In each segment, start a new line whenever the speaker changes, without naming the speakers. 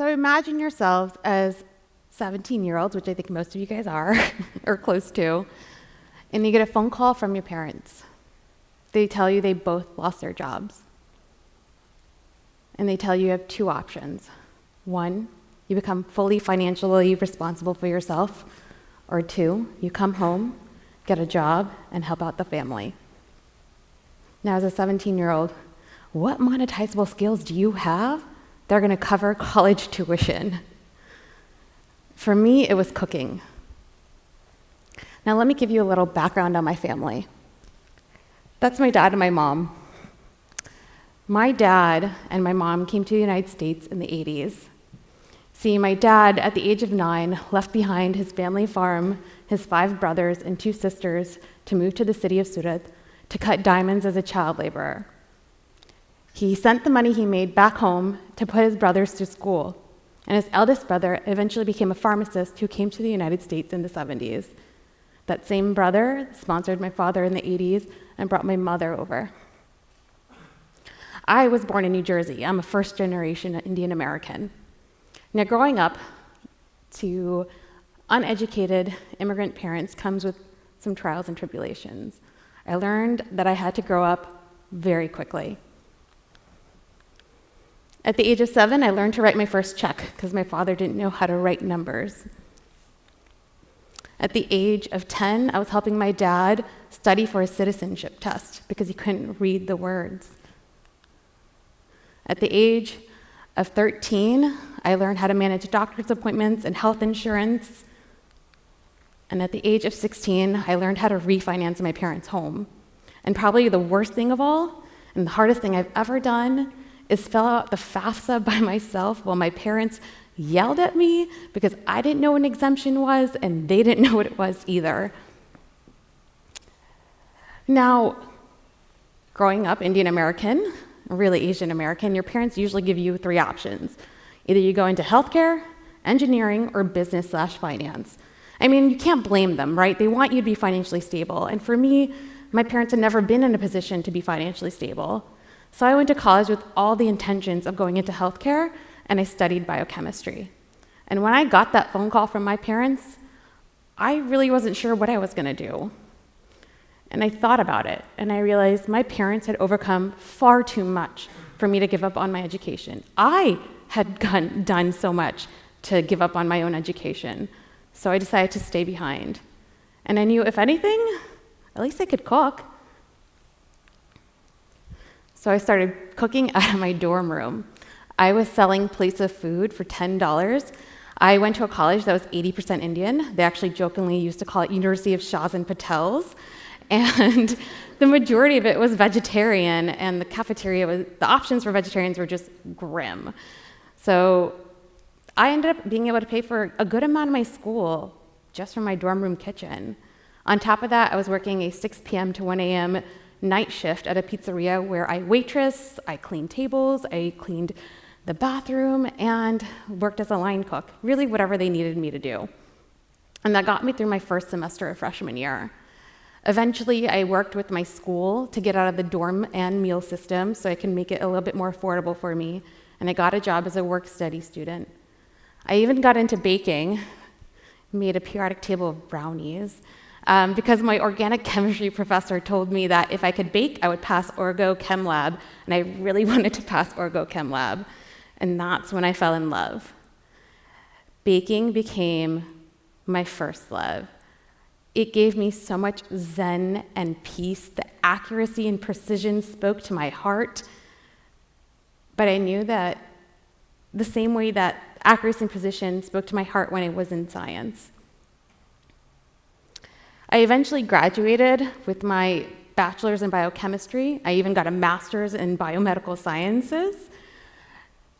So imagine yourselves as 17-year-olds, which I think most of you guys are, or close to, and you get a phone call from your parents. They tell you they both lost their jobs. And they tell you have two options. One, you become fully financially responsible for yourself, or two, you come home, get a job, and help out the family. Now, as a 17-year-old, what monetizable skills do you have that are going to cover college tuition? For me, it was cooking. Now, let me give you a little background on my family. That's my dad and my mom. My dad and my mom came to the United States in the 80s. See, my dad, at the age of 9, left behind his family farm, his 5 brothers and 2 sisters to move to the city of Surat to cut diamonds as a child laborer. He sent the money he made back home to put his brothers through school, and his eldest brother eventually became a pharmacist who came to the United States in the 70s. That same brother sponsored my father in the 80s and brought my mother over. I was born in New Jersey. I'm a first-generation Indian American. Now, growing up to uneducated immigrant parents comes with some trials and tribulations. I learned that I had to grow up very quickly. At the age of 7, I learned to write my first check because my father didn't know how to write numbers. At the age of 10, I was helping my dad study for a citizenship test because he couldn't read the words. At the age of 13, I learned how to manage doctor's appointments and health insurance. And at the age of 16, I learned how to refinance my parents' home. And probably the worst thing of all, and the hardest thing I've ever done, is fill out the FAFSA by myself while my parents yelled at me because I didn't know what an exemption was and they didn't know what it was either. Now, growing up Indian American, really Asian American, your parents usually give you 3 options. Either you go into healthcare, engineering, or business/finance. I mean, you can't blame them, right? They want you to be financially stable. And for me, my parents had never been in a position to be financially stable. So I went to college with all the intentions of going into healthcare, and I studied biochemistry. And when I got that phone call from my parents, I really wasn't sure what I was going to do. And I thought about it, and I realized my parents had overcome far too much for me to give up on my education. I had done so much to give up on my own education. So I decided to stay behind. And I knew, if anything, at least I could cook. So I started cooking out of my dorm room. I was selling plates of food for $10. I went to a college that was 80% Indian. They actually jokingly used to call it University of Shahs and Patels. And the majority of it was vegetarian, and the options for vegetarians were just grim. So I ended up being able to pay for a good amount of my school just from my dorm room kitchen. On top of that, I was working a 6 p.m. to 1 a.m. night shift at a pizzeria where I waitressed, I cleaned tables, I cleaned the bathroom, and worked as a line cook, really whatever they needed me to do. And that got me through my first semester of freshman year. Eventually, I worked with my school to get out of the dorm and meal system so I can make it a little bit more affordable for me, and I got a job as a work-study student. I even got into baking, made a periodic table of brownies, because my organic chemistry professor told me that if I could bake, I would pass Orgo Chem Lab, and I really wanted to pass Orgo Chem Lab, and that's when I fell in love. Baking became my first love. It gave me so much zen and peace. The accuracy and precision spoke to my heart, but I knew that the same way that accuracy and precision spoke to my heart when I was in science. I eventually graduated with my bachelor's in biochemistry. I even got a master's in biomedical sciences,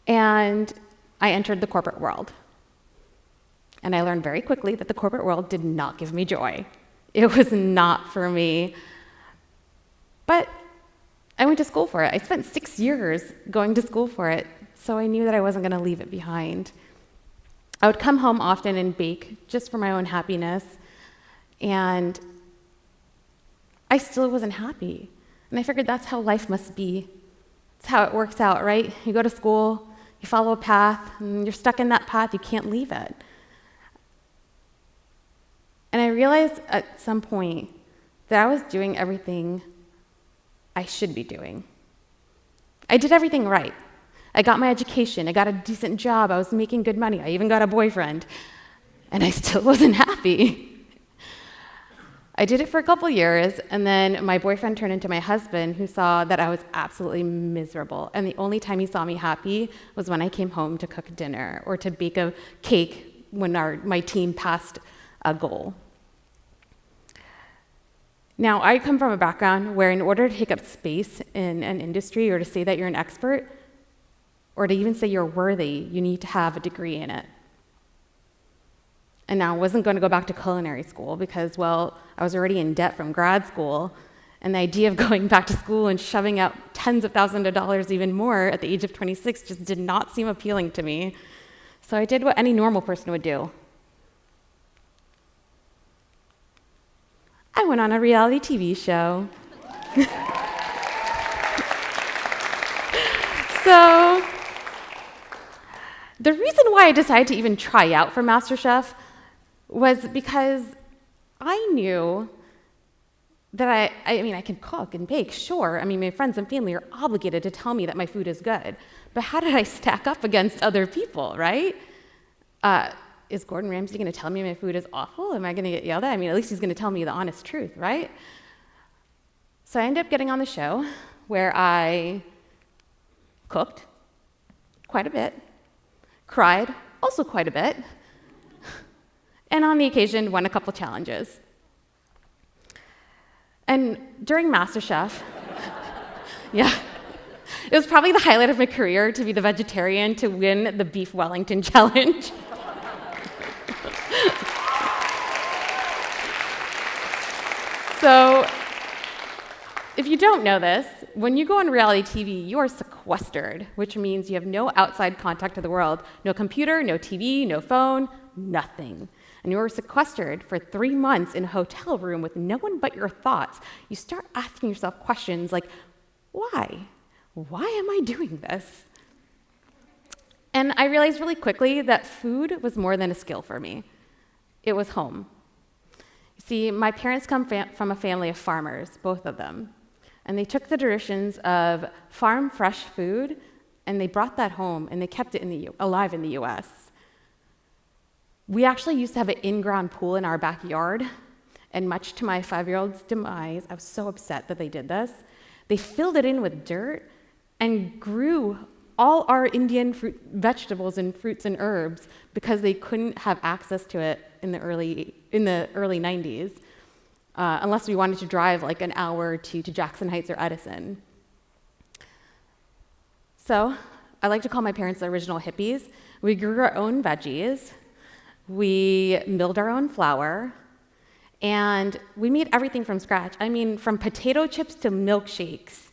and I entered the corporate world. And I learned very quickly that the corporate world did not give me joy. It was not for me. But I went to school for it. I spent 6 years going to school for it, so I knew that I wasn't going to leave it behind. I would come home often and bake just for my own happiness, and I still wasn't happy. And I figured that's how life must be. It's how it works out, right? You go to school, You follow a path, and you're stuck in that path, you can't leave it. And I realized at some point that I was doing everything I should be doing. I did everything right. I got my education, I got a decent job, I was making good money, I even got a boyfriend, and I still wasn't happy. I did it for a couple years, and then my boyfriend turned into my husband, who saw that I was absolutely miserable. And the only time he saw me happy was when I came home to cook dinner or to bake a cake when my team passed a goal. Now, I come from a background where in order to take up space in an industry or to say that you're an expert, or to even say you're worthy, you need to have a degree in it. And now I wasn't going to go back to culinary school because, well, I was already in debt from grad school, and the idea of going back to school and shoving out tens of thousands of dollars even more at the age of 26 just did not seem appealing to me. So I did what any normal person would do. I went on a reality TV show. So the reason why I decided to even try out for Masterchef was because I knew that I mean, I can cook and bake, sure. I mean, my friends and family are obligated to tell me that my food is good. But how did I stack up against other people, right? Is Gordon Ramsay going to tell me my food is awful? Am I going to get yelled at? I mean, at least he's going to tell me the honest truth, right? So I ended up getting on the show where I cooked quite a bit, cried also quite a bit, and on the occasion won a couple challenges. And during Masterchef, yeah, it was probably the highlight of my career to be the vegetarian to win the beef Wellington challenge. So, if you don't know this, when you go on reality TV, you are sequestered, which means you have no outside contact to the world. No computer, no TV, no phone, nothing. And you are sequestered for 3 months in a hotel room with no one but your thoughts. You start asking yourself questions like, why? Why am I doing this? And I realized really quickly that food was more than a skill for me. It was home. You see, my parents come from a family of farmers, both of them. And they took the traditions of farm fresh food, and they brought that home, and they kept it alive in the US. We actually used to have an in-ground pool in our backyard, and much to my 5-year-old's demise, I was so upset that they did this. They filled it in with dirt and grew all our Indian vegetables and fruits and herbs because they couldn't have access to it in the early 90s, unless we wanted to drive like an hour to Jackson Heights or Edison. So I like to call my parents the original hippies. We grew our own veggies, we milled our own flour, and we made everything from scratch. I mean, from potato chips to milkshakes.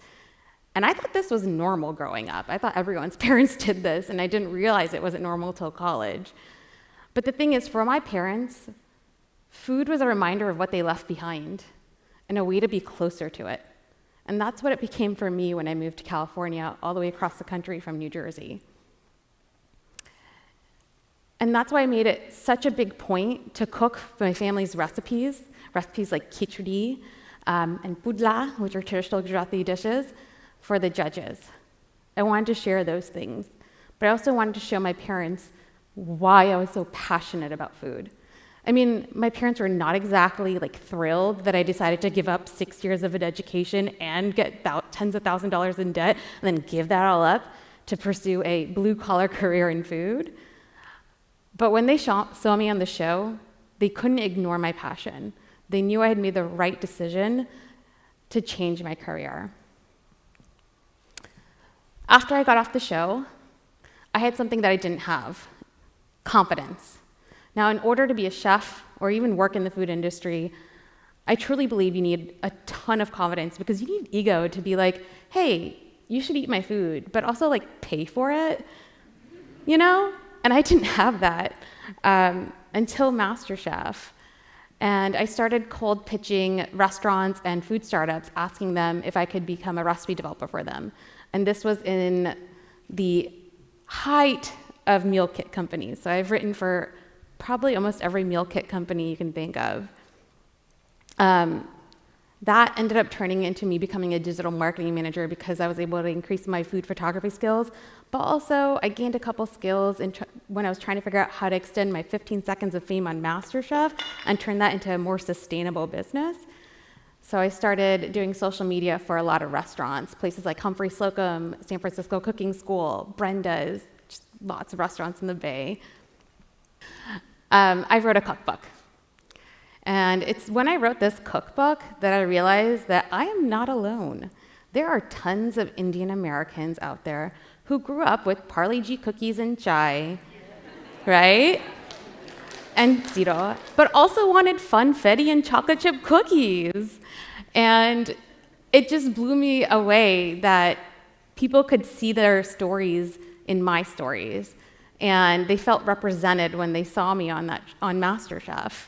And I thought this was normal growing up. I thought everyone's parents did this, and I didn't realize it wasn't normal till college. But the thing is, for my parents, food was a reminder of what they left behind and a way to be closer to it. And that's what it became for me when I moved to California, all the way across the country from New Jersey. And that's why I made it such a big point to cook my family's recipes like khichdi and pudla, which are traditional Gujarati dishes, for the judges. I wanted to share those things, but I also wanted to show my parents why I was so passionate about food. I mean, my parents were not exactly thrilled that I decided to give up 6 years of an education and get tens of thousands of dollars in debt and then give that all up to pursue a blue-collar career in food. But when they saw me on the show, they couldn't ignore my passion. They knew I had made the right decision to change my career. After I got off the show, I had something that I didn't have: confidence. Now, in order to be a chef or even work in the food industry, I truly believe you need a ton of confidence because you need ego to be like, hey, you should eat my food, but also pay for it, you know? And I didn't have that until Masterchef. And I started cold pitching restaurants and food startups, asking them if I could become a recipe developer for them. And this was in the height of meal kit companies. So I've written for probably almost every meal kit company you can think of. That ended up turning into me becoming a digital marketing manager because I was able to increase my food photography skills, but also I gained a couple skills when I was trying to figure out how to extend my 15 seconds of fame on Masterchef and turn that into a more sustainable business. So I started doing social media for a lot of restaurants, places like Humphrey Slocum, San Francisco Cooking School, Brenda's, just lots of restaurants in the Bay. I wrote a cookbook. And it's when I wrote this cookbook that I realized that I am not alone. There are tons of Indian Americans out there who grew up with Parle G cookies and chai, right? And zero, but also wanted funfetti and chocolate chip cookies. And it just blew me away that people could see their stories in my stories. And they felt represented when they saw me on Masterchef.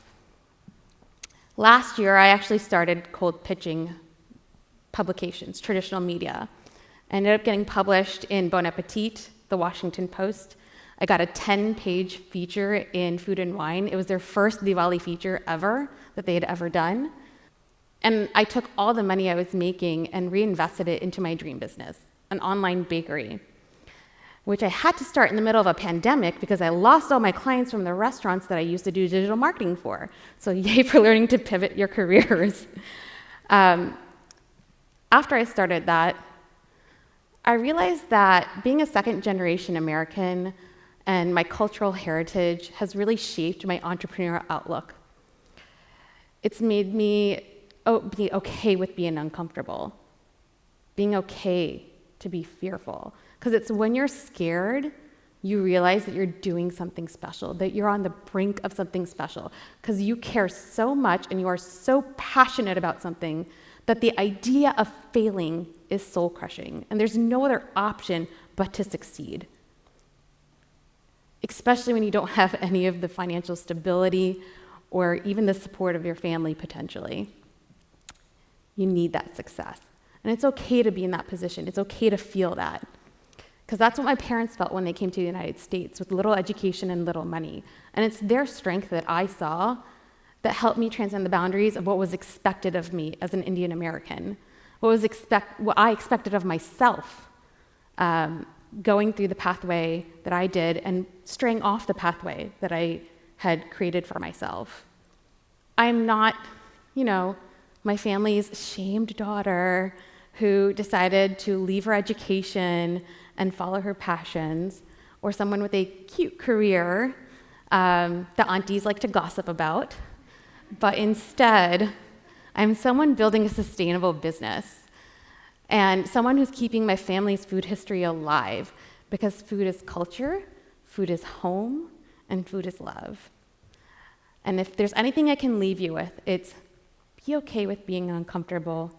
Last year, I actually started cold pitching publications, traditional media. I ended up getting published in Bon Appetit, The Washington Post. I got a 10-page feature in Food and Wine. It was their first Diwali feature ever that they had ever done. And I took all the money I was making and reinvested it into my dream business, an online bakery, which I had to start in the middle of a pandemic because I lost all my clients from the restaurants that I used to do digital marketing for. So yay for learning to pivot your careers. After I started that, I realized that being a second-generation American and my cultural heritage has really shaped my entrepreneurial outlook. It's made me be okay with being uncomfortable, being okay to be fearful. Because it's when you're scared, you realize that you're doing something special, that you're on the brink of something special, because you care so much and you are so passionate about something that the idea of failing is soul-crushing, and there's no other option but to succeed. Especially when you don't have any of the financial stability or even the support of your family, potentially. You need that success. And it's okay to be in that position. It's okay to feel that. Because that's what my parents felt when they came to the United States, with little education and little money. And it's their strength that I saw that helped me transcend the boundaries of what was expected of me as an Indian American, what I expected of myself, going through the pathway that I did and straying off the pathway that I had created for myself. I'm not, my family's shamed daughter who decided to leave her education and follow her passions, or someone with a cute career that aunties like to gossip about. But instead, I'm someone building a sustainable business and someone who's keeping my family's food history alive, because food is culture, food is home, and food is love. And if there's anything I can leave you with, it's be okay with being uncomfortable.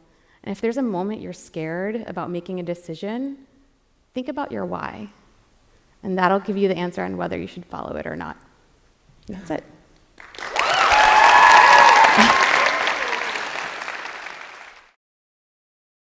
And if there's a moment you're scared about making a decision, think about your why. And that'll give you the answer on whether you should follow it or not. That's it.